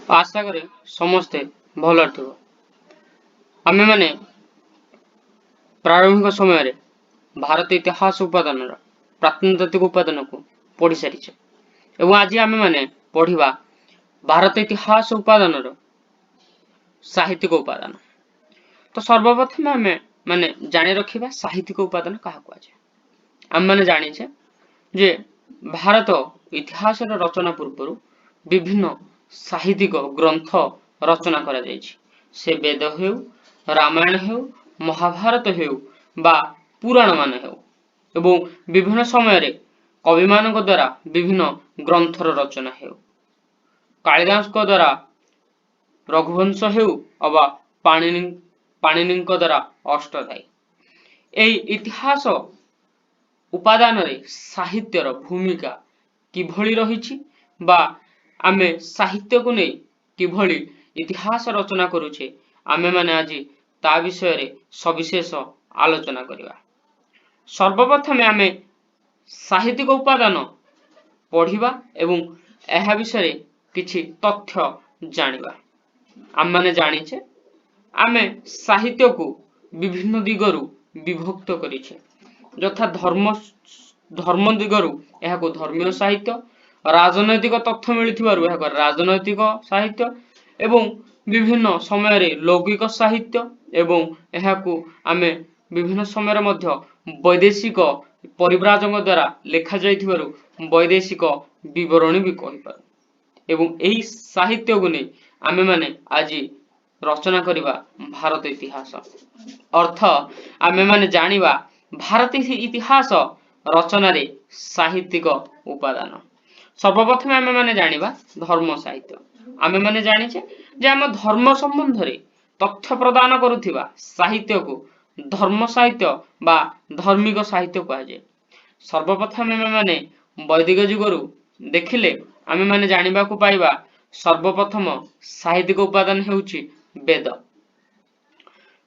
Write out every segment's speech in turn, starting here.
आशा करे समस्ते भल थिबो। आमे माने प्रारंभिक समय रे भारत इतिहास उपादान प्रत्नतात्विक उपादान को पढ़ी सारी एवं आज आमे माने पढ़िबा भारत इतिहास उपादान साहित्यिक उपादान। तो सर्वप्रथम आमे माने जानि रखिबा साहित्यिक उपादान कहा कुआ जाय। आम माने जानिछे जे भारत इतिहास रचना पूर्व विभिन्न साहित्यिक ग्रंथ रचना करा जायछि। से वेद हेउ, रामायण हेउ, महाभारत हेउ बा पुराण मान हेउ एवं विभिन्न समय रे कवि मानक द्वारा विभिन्न ग्रंथर रचना हेउ। कालिदास को द्वारा रघुवंश हेउ अबा पाणिनि द्वारा अष्टाध्यायी। एई इतिहास उपादान रे साहित्यर भूमिका किभଳି रहिछि बा आमे साहित्य को नै किभଳି इतिहास रचना करूछे आमे माने आज ता विषय रे सविशेष आलोचना करिवा। सर्वप्रथमे आमे साहित्यिक उपादान पढ़िबा एवं एहा विषय रे किछि तथ्य जानिबा। आम माने जानिछे आमे साहित्य को विभिन्न दिगरु विभक्त करिछे। यथा धर्म दिगरु एहाको धर्मीय साहित्य, राजनैतिक तथ्य मिलिथिबारु एहाको राजनैतिक साहित्य एवं विभिन्न समय रे लौकिक साहित्य एवं एहाको आमे विभिन्न समय मध्य वैदेशिक परिव्राजक द्वारा लेखा जाइथिबारु वैदेशिक विवरणी भी कहि पारु एवं एही साहित्य को नै आमे माने आज रचना करिबा भारत इतिहास। अर्थ आमे माने जानिबा भारत इतिहास रचना रे साहित्यिक उपादान। सर्वप्रथम आमे माने जानिबा धर्म साहित्य। आमे माने जानिछे जे आम धर्म संबंध रे तथ्य प्रदान करुथिबा साहित्य को धर्म साहित्य बा धार्मिक साहित्य कहा जाय। सर्वप्रथम आमे माने वैदिक जुगरु देखिले आमे माने जानिबा को पाइबा सर्वप्रथम साहित्यिक उपादान हेउछि वेद।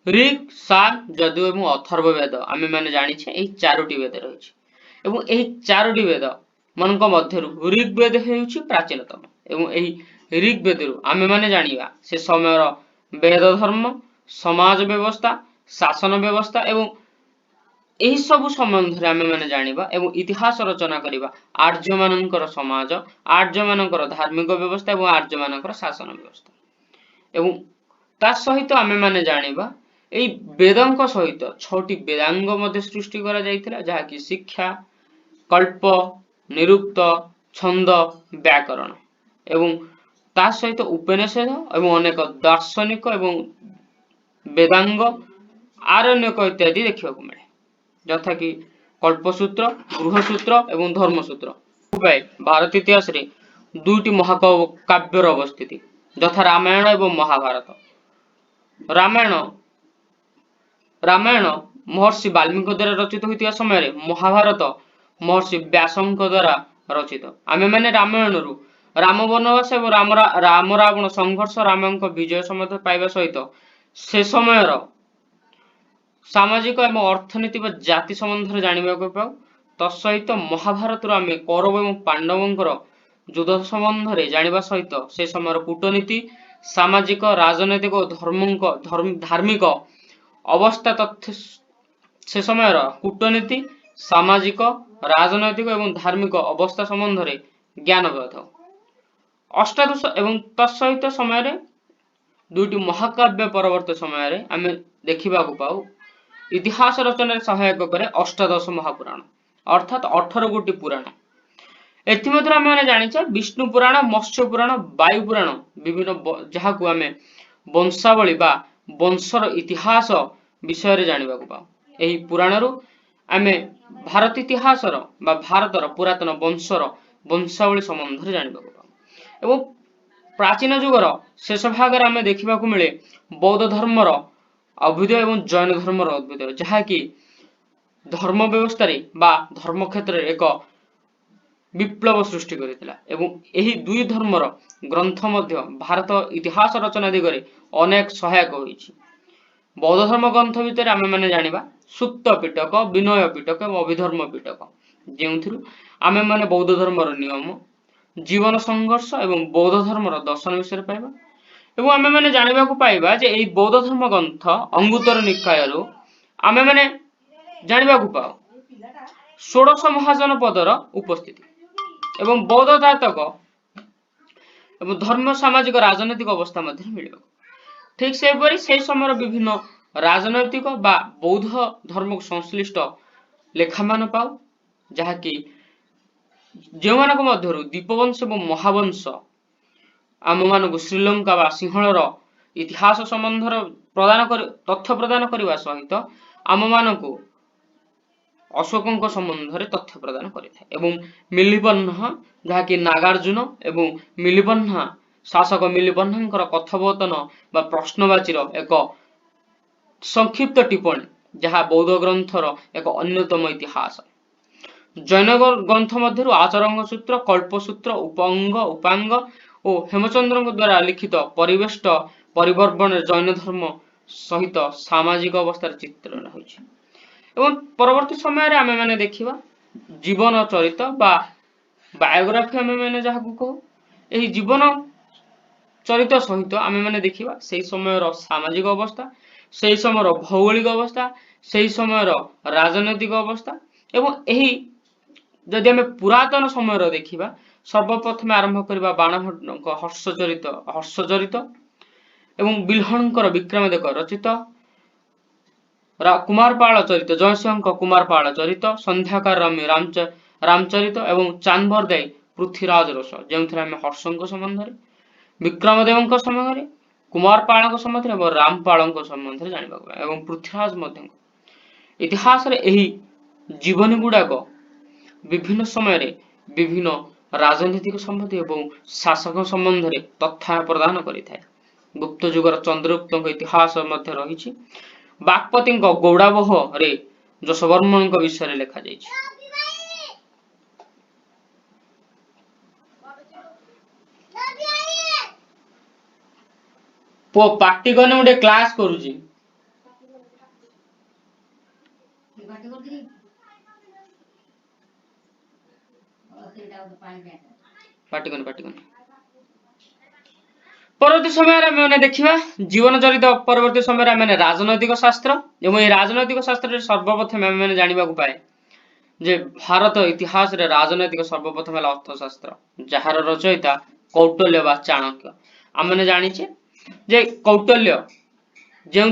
ऋग, साम, यजु एवं अथर्व वेद आमे माने जानिछे एही चारोटी वेद रहिछि एवं एही चारोटी वेद मनक मध्यरु ऋग्वेद हेउछि प्राचीनतम एवं एही ऋग्वेदरु आमे माने जानिबा से समयर वेद धर्म, समाज व्यवस्था, शासन व्यवस्था एवं एही सब संबंध रे आमे माने जानिबा एवं इतिहास रचना करिबा आर्य मानकर समाज, आर्य मानकर धार्मिक व्यवस्था एवं आर्य मानकर शासन व्यवस्था एवं ता सहित आमे माने जानिबा एई वेदंक सहित 6टी वेदांग मध्ये सृष्टि करा जायतिला जहा कि शिक्षा, कल्प, निरुक्त, छंद, व्याकरण एवं ता सहित उपनिषद एवं अनेक दार्शनिक एवं वेदांग आरण्यक इत्यादि देखिबा को मिले यथा कि कल्पसूत्र, गृहसूत्र एवं धर्मसूत्र। उपाय भारत इतिहास रे दुईटी महाकाव्यर अवस्थिति यथा रामायण एवं महाभारत। रामायण महर्षि वाल्मीकि द्वारा रचित होइतिबा समय रे महाभारत महर्षि व्यासଙ୍କ द्वारा रचित। आमे माने रामायण रु राम वनवास एवं राम रावण संघर्ष रामଙ୍କ विजय समेत पाइबा सहित से समय सामाजिक एवं अर्थनीति व जाति संबंध रे जानिबा को पाउ। तत्सहित महाभारत रु आमे कौरव एवं पांडवंकर युद्ध संबंध रे जानिबा सहित से समय कूटनीति, सामाजिक, राजनैतिक और धार्मिक अवस्था तथ्य से समय कूटनीति, सामाजिक, राजनैतिक एवं धार्मिक अवस्था संबंध रे ज्ञान पाउ। अष्टादश एवं तत्सहित समय रे दुईटी महाकाव्य परवर्ती समय रे आमे देखिबा को पाउ इतिहास रचना रे सहायक करे अष्टादश महापुराण अर्थात 18 गोटी पुराण। एथिमध्य आमे माने जानिछे विष्णु पुराण, मत्स्य पुराण, वायु पुराण विभिन्न जहा को आमे वंशावली बा वंशर इतिहास विषय रे जानिबा को पाउ। एही पुराण रु आमे भारत इतिहास बा भारतर पुरातन वंशर वंशावली संबंध रे जानिबा को पाउ। एवं प्राचीन जुगर शेष भाग रे आमे देखिबा को मिले बौद्ध धर्मर अभ्युदय एवं जैन धर्मर अभ्युदय जहा कि धर्म व्यवस्था रे बा धर्म क्षेत्र रे एक विप्लव सृष्टि करितला एवं एही दुई धर्मर ग्रंथ मध्य भारत इतिहास रचना दिगरे अनेक सहायक होइछि। बौद्ध धर्म ग्रंथ भितर आमे माने जानिबा सुक्त पिटक, विनय पिटक एवं अभिधर्म पिटक जेउथिरु आमे माने बौद्ध धर्मर नियम, जीवन संघर्ष एवं बौद्ध धर्मर दर्शन विषय पाइबा एवं आमे माने जानिबाकू पाइबा जे एई बौद्ध धर्म ग्रंथ अंगुत्तर निकायरु आमे माने जानिबाकू पाओ षोडश महाजन पदर उपस्थिति एवं बौद्ध जातक एवं धर्म सामाजिक राजनैतिक अवस्था मध्य मिलिब ठीक सेपरि से समय विभिन्न राजनैतिक बा बौद्ध धर्म संश्लिष्ट लेखा मान पाओ जहाँकि जो मानक मध्यरु दीपवंश एवं महावंश आम मानक श्रीलंका बा सिंहलर इतिहास संबंध प्रदान कर तथ्य प्रदान करने सहित आम मानक अशोक संबंध में तथ्य प्रदान करें मिलिपन्ना जहाँकि नागार्जुन एवं मिलिपन्ना शासक मिलिपन्ना कथोपकथन बा प्रश्नवाचीर एक संक्षिप्त टिप्पणी जहाँ बौद्ध ग्रंथर एक अन्यतम इतिहास जैन ग्रंथ मध्य आचरंग सूत्र कल्पसूत्र उपअंग उपांग और हेमचंद्र द्वारा लिखित परिवेष्ट परिवर्तन जैन धर्म सहित सामाजिक अवस्थार चित्रण होइछि एवं परवर्ती समय आमे माने देखिबा जीवन चरित बा बायोग्राफी आमे माने जाहाकू कहू एही जीवन चरित सहित आमे माने देखिबा सेही समयर सामाजिक अवस्था सेही समयर भौगोलिक अवस्था सेही समयर राजनैतिक अवस्था एवं एही जदि आमे पुरातन समय देखिबा सर्वप्रथम आरंभ करबा बाणभट्ट हर्षचरित एवं बिल्हणकर विक्रमादित्य रचित कुमारपाल चरित जयसिंह कुमारपाल चरित संध्याकार रामचरित एवं चांदबरदाई पृथ्वीराज रस जो हर्षों संबंध विक्रमदेव संबंध कुमारपाल संबंध एवं रामपाल संबंध जाना एवं पृथ्वीराज इतिहास जीवनी गुड़ाक विभिन्न समय विभिन्न राजनीतिक संबंधी एवं शासक संबंध में तथ्य प्रदान करें गुप्त जुगर चंद्रगुप्त इतिहास रही बागपति गौड़ाबह रे यशवर्मन विषय लिखा जाइछि पार्टी करने गोटे क्लास करूची परवर्ती समय देखा जीवन चरित परवर्ती समय राजनैतिक शास्त्र एवं राजनैतिक शास्त्र सर्वप्रथम आम जाना पाए जे भारत इतिहास रे राजनैतिक सर्वप्रथम अर्थशास्त्र जार रचयिता कौटल्य बा चाणक्य आम जाचे जे कौटल्य जो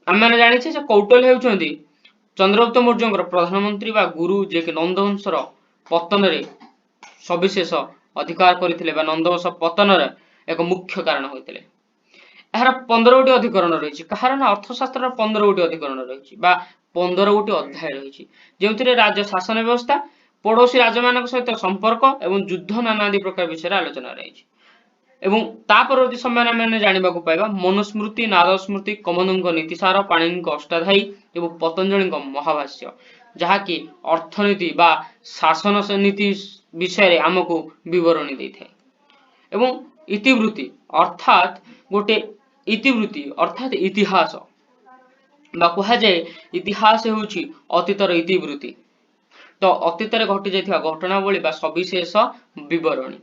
आम जाचे कौटल्य होती चंद्रगुप्त मौर्य प्रधानमंत्री बा गुरु जे कि नंदवंशर पतन रे सविशेष अधिकार करते नंदवंश पतन एक मुख्य कारण होते यार 15 गोटी अधिकरण रही कहार ना अर्थशास्त्र 15 गोटी अधिकरण रही 15 गोटी अध्याय रही जो राज्य शासन व्यवस्था पड़ोशी राज्य मान सहित संपर्क एवं युद्ध नाना प्रकार विषय आलोचना रही परवर्ती समय आम जाना पाइबा मनुस्मृति नादस्मृति कमंद नीतिसार पाणिनि अष्टाध्यायी एवं पतंजलि महाभाष्य जहाँकि अर्थनीति बा शासन नीति विषय आमको विवरणी देता है एवं इतिवृत्ति अर्थात गोटे इतिवृत्ति अर्थात इतिहास बा कह जाए इतिहास होउछि अतीतर इतिवृत्ति तो अतीत घटी जाइथिबा घटनावली बा सविशेष विवरणी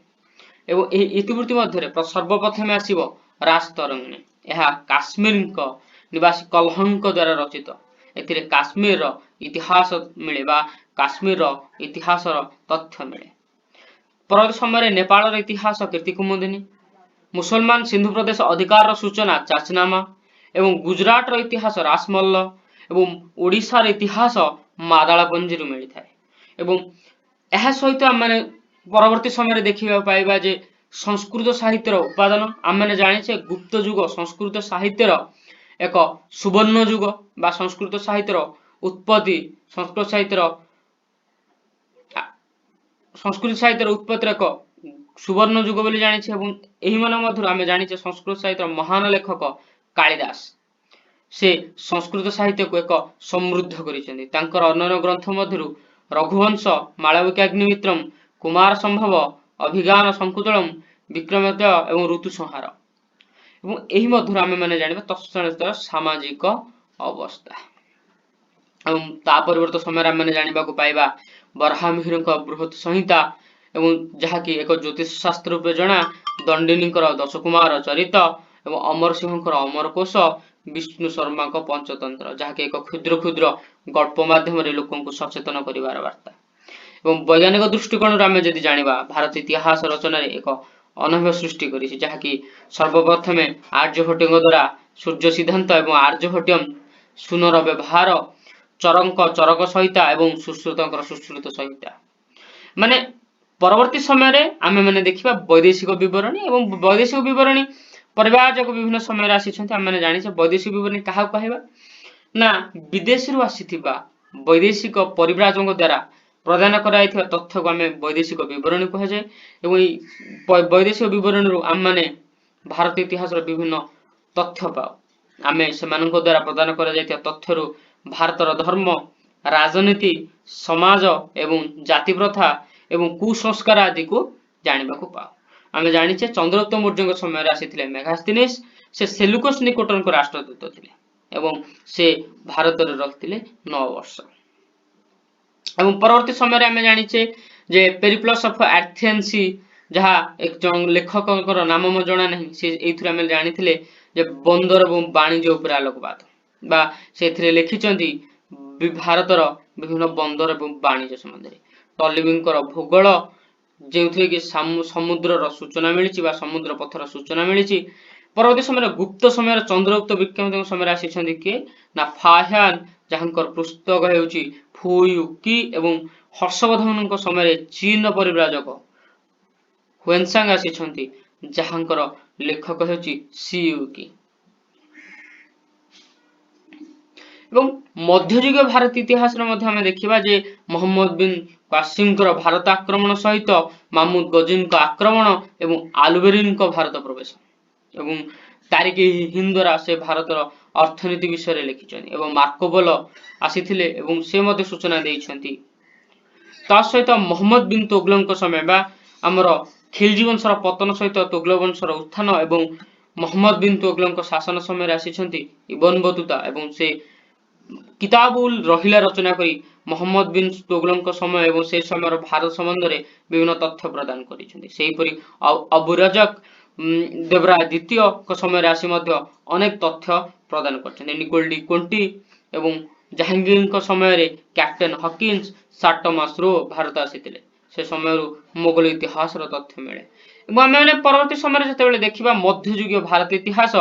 एवं एही इतिवृत्ति मध्य सर्वप्रथम आसीबो राजतरंगिणी यह काश्मीर निवासी कलहंक द्वारा रचित एथिरे काश्मीर इतिहास मिले बा काश्मीर इतिहास तथ्य मिले परवर्ती समय नेपाल इतिहास कीर्ति कुमुदिनी मुसलमान सिंधु प्रदेश अधिकार सूचना चाचनामा एवं गुजरात इतिहास रासमल्ल एवं ओडिशार इतिहास मादालापंजी मिलता है एवं यह सहित आम परवर्ती समय देखा पाइबा जे संस्कृत साहित्यर उत्पादन आम जाने गुप्त युग संस्कृत साहित्यर एक सुवर्ण युग बा संस्कृत साहित्यर उत्पत्ति संस्कृत साहित्यर उत्पत्ति एक सुवर्ण युग बोली जानिछे एवं एही मन मधुर आमे जानिछे संस्कृत साहित्यर महान लेखक कालिदास से संस्कृत साहित्य को एक समृद्ध करिसेंती तांकर अन्य ग्रंथ मधुर रघुवंश मालविकाग्निमित्रम कुमार संभव अभिज्ञान संकुतलम विक्रमादित्य एवं ऋतु संहार एवं एही मधुर आमे माने जानिबा तत्संबंधित सामाजिक अवस्था एवं ता परिवर्तन समय आमे जानिबा को पाइबा बराहमिहिरक बृहत संहिता ଏବଂ ଯାହାକି ଏକ ଜ୍ୟୋତିଷ ଶାସ୍ତ୍ର ରୂପେ ଜଣା, ଦଣ୍ଡିନୀଙ୍କର ଦଶକୁମାର ଚରିତ ଏବଂ ଅମର ସିଂହଙ୍କର ଅମରକୋଷ, ବିଷ୍ଣୁ ଶର୍ମାଙ୍କ ପଞ୍ଚତନ୍ତ୍ର, ଯାହାକି ଏକ କ୍ଷୁଦ୍ର କ୍ଷୁଦ୍ର ଗଳ୍ପ ମାଧ୍ୟମରେ ଲୋକଙ୍କୁ ସଚେତନ କରିବାର ବାର୍ତ୍ତା। ଏବଂ ବୈଜ୍ଞାନିକ ଦୃଷ୍ଟିକୋଣରୁ ଆମେ ଯଦି ଜାଣିବା, ଭାରତ ଇତିହାସ ରଚନାରେ ଏକ ଅନନ୍ୟ ସୃଷ୍ଟି କରିଛି, ଯାହାକି ସର୍ବପ୍ରଥମେ ଆର୍ଯ୍ୟଭଟ୍ଟଙ୍କ ଦ୍ୱାରା ସୂର୍ଯ୍ୟ ସିଦ୍ଧାନ୍ତ ଏବଂ ଆର୍ଯ୍ୟଭଟ୍ଟମ ଶୂନର ବ୍ୟବହାର, ଚରଙ୍କ ଚରକ ସଂହିତା ଏବଂ ସୁଶ୍ରୁତଙ୍କର ସୁଶ୍ରୁତ ସଂହିତା। ମାନେ ପରବର୍ତ୍ତୀ ସମୟରେ ଆମେ ମାନେ ଦେଖିବା ବୈଦେଶିକ ବିବରଣୀ, ଏବଂ ବୈଦେଶିକ ବିବରଣୀ ପରିବାରଯାକ ବିଭିନ୍ନ ସମୟରେ ଆସିଛନ୍ତି। ଆମେ ଜାଣିଛେ ବୈଦେଶିକ ବିବରଣୀ କାହାକୁ କହିବା ନା, ବିଦେଶରୁ ଆସିଥିବା ବୈଦେଶିକ ପରିବ୍ରାଜକଙ୍କ ଦ୍ୱାରା ପ୍ରଦାନ କରାଯାଇଥିବା ତଥ୍ୟକୁ ଆମେ ବୈଦେଶିକ ବିବରଣୀ କୁହାଯାଏ। ଏବଂ ଏହି ବୈଦେଶିକ ବିବରଣୀରୁ ଆମମାନେ ଭାରତ ଇତିହାସର ବିଭିନ୍ନ ତଥ୍ୟ ପାଉ। ଆମେ ସେମାନଙ୍କ ଦ୍ୱାରା ପ୍ରଦାନ କରାଯାଇଥିବା ତଥ୍ୟରୁ ଭାରତର ଧର୍ମ, ରାଜନୀତି, ସମାଜ ଏବଂ ଜାତି ପ୍ରଥା ଏବଂ କୁସଂସ୍କାର ଆଦିକୁ ଜାଣିବାକୁ ପାଉ। ଆମେ ଜାଣିଛେ ଚନ୍ଦ୍ରଗୁପ୍ତ ମୌର୍ଯ୍ୟଙ୍କ ସମୟରେ ଆସିଥିଲେ ମେଗାସ୍ତିନିସ୍। ସେ ସେଲୁକସ୍ ନିକଟରଙ୍କ ରାଷ୍ଟ୍ରଦୂତ ଥିଲେ ଏବଂ ସେ ଭାରତରେ ରହିଥିଲେ 9 ବର୍ଷ। ଏବଂ ପରବର୍ତ୍ତୀ ସମୟରେ ଆମେ ଜାଣିଛେ ଯେ ପେରିପ୍ଲସ୍ ଅଫ୍ ଆଥେନ୍ସ, ଯାହା ଏକ ଲେଖକଙ୍କର ନାମ ମୁଁ ଜଣା ନାହିଁ, ସେ ଏଇଥିରୁ ଆମେ ଜାଣିଥିଲେ ଯେ ବନ୍ଦର ଏବଂ ବାଣିଜ୍ୟ ଉପରେ ଆଲୋକପାତ, ବା ସେଥିରେ ଲେଖିଛନ୍ତି ଭାରତର ବିଭିନ୍ନ ବନ୍ଦର ଏବଂ ବାଣିଜ୍ୟ ସମ୍ବନ୍ଧରେ। ଟଲେମିଙ୍କର ଭୂଗୋଳ, ଯେଉଁଥିରେ କି ସମୁଦ୍ରର ସୂଚନା ମିଳିଛି ବା ସମୁଦ୍ର ପଥର ସୂଚନା ମିଳିଛି। ପରବର୍ତ୍ତୀ ସମୟରେ ଗୁପ୍ତ ସମୟରେ ଚନ୍ଦ୍ରଗୁପ୍ତ ବିକ୍ରମଙ୍କ ସମୟରେ ଆସିଛନ୍ତି କିଏ ନା ଫାହିୟାନ, ଯାହାଙ୍କର ପୁସ୍ତକ ହେଉଛି ଫୁୟୁକି, ଏବଂ ହର୍ଷବର୍ଦ୍ଧନଙ୍କ ସମୟରେ ଚୀନର ପରିବ୍ରାଜକ ହୁଏନସାଙ୍ଗ ଆସିଛନ୍ତି, ଯାହାଙ୍କର ଲେଖକ ହେଉଛି ସିୟୁକି। ଏବଂ ମଧ୍ୟଯୁଗୀୟ ଭାରତ ଇତିହାସରେ ମଧ୍ୟ ଆମେ ଦେଖିବା ଯେ ମହମ୍ମଦ ବିନ୍ କାସିମଙ୍କର ଭାରତ ଆକ୍ରମଣ ସହିତ ମାମୁଦ ଗଜନୀଙ୍କ ଆକ୍ରମଣ ଏବଂ ଆଲବେରିନଙ୍କ ଭାରତ ପ୍ରବେଶ, ଏବଂ ତାରିଖ ହିନ୍ଦ ଦ୍ୱାରା ସେ ଭାରତର ଅର୍ଥନୀତି ବିଷୟରେ ଲେଖିଛନ୍ତି। ଏବଂ ମାର୍କୋପୋଲ ଆସିଥିଲେ ଏବଂ ସେ ମଧ୍ୟ ସୂଚନା ଦେଇଛନ୍ତି। ତା ସହିତ ମହମ୍ମଦ ବିନ୍ ତୁଗଲକଙ୍କ ସମୟ ବା ଆମର ଖିଲଜି ବଂଶର ପତନ ସହିତ ତୁଗଲକ ବଂଶର ଉତ୍ଥାନ, ଏବଂ ମହମ୍ମଦ ବିନ୍ ତୁଗଲକଙ୍କ ଶାସନ ସମୟରେ ଆସିଛନ୍ତି ଇବନ ବତୁତା, ଏବଂ ସେ କିତାବୁଲ ରହିଲା ରଚନା କରି ମହମ୍ମଦ ବିନ୍ ତୁଗଲକଙ୍କ ସମୟ ଏବଂ ସେ ସମୟର ଭାରତ ସମ୍ବନ୍ଧରେ ବିଭିନ୍ନ ତଥ୍ୟ ପ୍ରଦାନ କରିଛନ୍ତି। ସେହିପରି ଅବୁ ରଜକ ଦେବରାୟ ଦ୍ୱିତୀୟଙ୍କ ସମୟରେ ଆସି ମଧ୍ୟ ଅନେକ ତଥ୍ୟ ପ୍ରଦାନ କରିଛନ୍ତି। ନିକୋଲ ଡି କୋଣ୍ଟି ଏବଂ ଜାହାଙ୍ଗୀରଙ୍କ ସମୟରେ କ୍ୟାପ୍ଟେନ ହକିନ୍ସ, ସାର ଟମାସ ରୋ ଭାରତ ଆସିଥିଲେ। ସେ ସମୟରୁ ମୋଗଲ ଇତିହାସର ତଥ୍ୟ ମିଳେ। ଏବଂ ଆମେ ପରବର୍ତ୍ତୀ ସମୟରେ ଯେତେବେଳେ ଦେଖିବା ମଧ୍ୟଯୁଗୀୟ ଭାରତ ଇତିହାସ,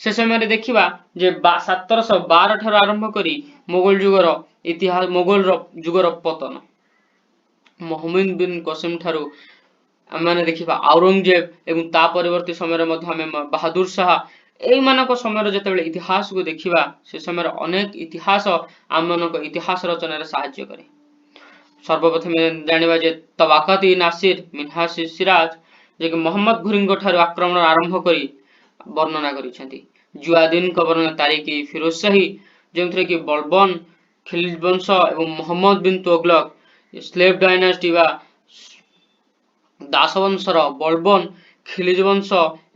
ସେ ସମୟରେ ଦେଖିବା ଯେ 712 ଠାରୁ ଆରମ୍ଭ କରି ମୋଗଲ ଯୁଗର ପତନ, ମହମ୍ମଦ ବିନ୍ କସିମ ଠାରୁ ଆମେ ଦେଖିବା ଔରଙ୍ଗଜେବ, ଏବଂ ତା ପରବର୍ତ୍ତୀ ସମୟରେ ମଧ୍ୟ ଆମେ ବାହାଦୁର ଶାହ, এইମାନଙ୍କ ସମୟରେ ଯେତେବେଳେ ଇତିହାସକୁ ଦେଖିବା, ସେ ସମୟରେ ଅନେକ ଇତିହାସ ଆମମାନଙ୍କ ଇତିହାସ ରଚନାରେ ସାହାଯ୍ୟ କରେ। ସର୍ବପ୍ରଥମେ ଜାଣିବା ଯେ ତବାକାତ ନାସିର ମିନହାଜ ସିରାଜ, ଯିଏକି ମହମ୍ମଦ ଘୁରୀଙ୍କ ଠାରୁ ଆକ୍ରମଣ ଆରମ୍ଭ କରି ବର୍ଣ୍ଣନା କରିଛନ୍ତି। ଜୁଆଦିନଙ୍କ ବର୍ଣ୍ଣନା ତାରିଖ ଫିରୋଜ ଶାହୀ, ଯେଉଁଥିରେ କି ବଲବନ, ଖିଲଜ ବଂଶ ଏବଂ ମହମ୍ମଦ ବିନ୍ ତୁଗଲକ, ସ୍ଲେଭ ଡାଇନାଷ୍ଟି ବା ଦାସବଂଶର ବଲବନ, ଖିଲଜ ବଂଶ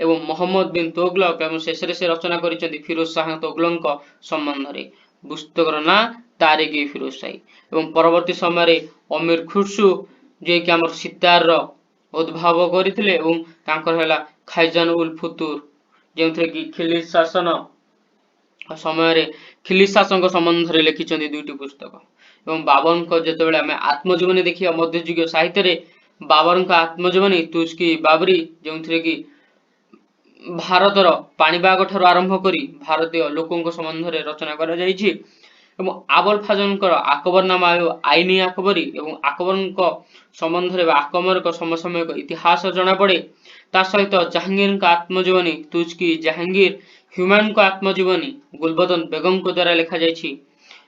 ଏବଂ ମହମ୍ମଦ ବିନ୍ ତୁଗଲକ, ଏବଂ ଶେଷରେ ସେ ରଚନା କରିଛନ୍ତି ଫିରୋଜ ଶାହ ତୁଗଲକଙ୍କ ସମ୍ବନ୍ଧରେ। ପୁସ୍ତକର ନାଁ ତାରିଖ ଫିରୋଜ ଶାହୀ। ଏବଂ ପରବର୍ତ୍ତୀ ସମୟରେ ଅମୀର ଖୁସରୁ, ଯିଏକି ଆମର ସିତାରର ଉଦ୍ଭାବ କରିଥିଲେ, ଏବଂ ତାଙ୍କର ହେଲା ଖାଇଜାନ ଉଲ ଫୁତୁର, ଯେଉଁଥିରେ କି ଖିଲିଜ ଶାସନ ସମୟରେ ଖିଲିଜ ଶାସନଙ୍କ ସମ୍ବନ୍ଧରେ ଲେଖିଛନ୍ତି 2ଟି ପୁସ୍ତକ। ଏବଂ ବାବରଙ୍କ ଯେତେବେଳେ ଆମେ ଆତ୍ମଜୀବନୀ ଦେଖିବା ମଧ୍ୟଯୁଗୀୟ ସାହିତ୍ୟରେ, ବାବରଙ୍କ ଆତ୍ମଜୀବନୀ ତୁଜ କି ବାବରୀ, ଯେଉଁଥିରେ କି ଭାରତର ପାଣିପାଗ ଠାରୁ ଆରମ୍ଭ କରି ଭାରତୀୟ ଲୋକଙ୍କ ସମ୍ବନ୍ଧରେ ରଚନା କରାଯାଇଛି। ଏବଂ ଆବଲ ଫାଜଲଙ୍କର ଆକବରନାମା ଆଇନି ଆକବରୀ, ଏବଂ ଆକବରଙ୍କ ସମ୍ବନ୍ଧରେ ବା ଆକବରଙ୍କ ସମସାମୟିକ ଇତିହାସ ଜଣାପଡେ। ତା ସହିତ ଜାହାଙ୍ଗୀରଙ୍କ ଆତ୍ମଜୀବନୀ ତୁଜ କି ଜାହାଙ୍ଗୀର, ହୁମାୟୁନଙ୍କ ଆତ୍ମଜୀବନୀ ଗୁଲବଦନ ବେଗମଙ୍କ ଦ୍ୱାରା ଲେଖାଯାଇଛି,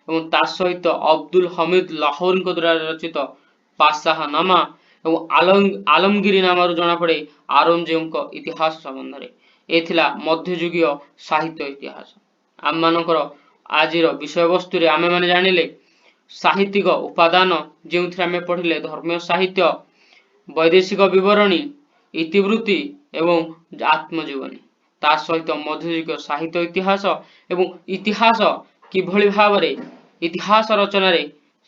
ଏବଂ ତା ସହିତ ଅବଦୁଲ ହମିଦ ଲାହୋରଙ୍କ ଦ୍ୱାରା ରଚିତ ପାଶାହନାମା, ଏବଂ ଆଲମଗିରି ନାମରୁ ଜଣାପଡେ ଆରଙ୍ଗଜେବଙ୍କ ଇତିହାସ ସମ୍ବନ୍ଧରେ। ଏ ଥିଲା ମଧ୍ୟଯୁଗୀୟ ସାହିତ୍ୟ ଇତିହାସ। ଆମମାନଙ୍କର ଆଜିର ବିଷୟବସ୍ତୁରେ ଆମେମାନେ ଜାଣିଲେ ସାହିତ୍ୟିକ ଉପାଦାନ, ଯେଉଁଥିରେ ଆମେ ପଢିଲେ ଧର୍ମୀୟ ସାହିତ୍ୟ, ବୈଦେଶିକ ବିବରଣୀ, ଇତିବୃତ୍ତି ଏବଂ ଆତ୍ମଜୀବନୀ। ତା ସହିତ ମଧ୍ୟଯୁଗୀୟ ସାହିତ୍ୟ ଇତିହାସ ଏବଂ ଇତିହାସ କିଭଳି ଭାବରେ ଇତିହାସ ରଚନାରେ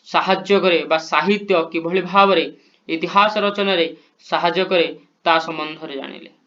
ସାହାଯ୍ୟ କରେ, ବା ସାହିତ୍ୟ କିଭଳି ଭାବରେ ଇତିହାସ ରଚନାରେ ସାହାଯ୍ୟ କରେ ତା ସମ୍ବନ୍ଧରେ ଜାଣିଲେ।